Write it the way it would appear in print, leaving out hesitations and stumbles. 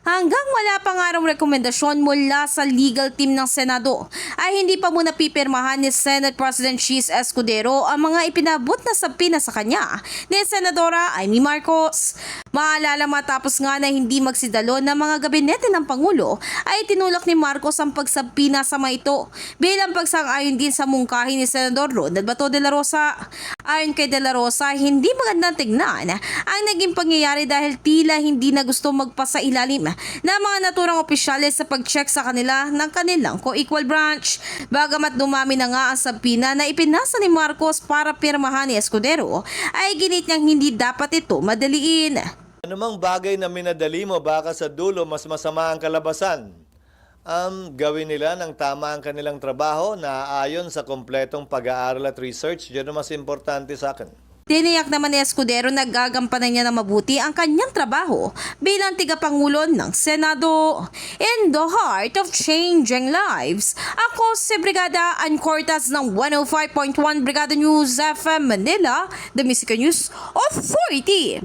Hanggang wala pa nga raw rekomendasyon mula sa legal team ng Senado, ay hindi pa muna pipirmahan ni Senate President Chis Escudero ang mga ipinabot na sabina sa kanya ni Senadora Amy Marcos. Maalala matapos nga na hindi magsidalo ng mga gabinete ng Pangulo, ay tinulak ni Marcos ang pagsabina sa mga ito bilang pagsang-ayon din sa mungkahi ni Senador Ronald Bato de la Rosa. Ayon kay de la Rosa, hindi magandang tignan ang naging pangyayari dahil tila hindi na gusto magpasailalim na mga naturang opisyales sa pag-check sa kanila ng kanilang co-equal branch. Bagamat dumami na nga ang sabina na ipinasa ni Marcos para pirmahan ni Escudero, ay ginit niyang hindi dapat ito madaliin. Anumang bagay na minadali mo, baka sa dulo mas masama ang kalabasan. Gawin nila ng tama ang kanilang trabaho na ayon sa kompletong pag-aaral at research. Yun ang mas importante sa akin. Tiniyak naman ni Escudero na gagampanan niya na mabuti ang kanyang trabaho bilang tigapangulo ng Senado. In the heart of changing lives, ako si Brigada Ann Cortas ng 105.1 Brigada News FM Manila, the Music News Authority.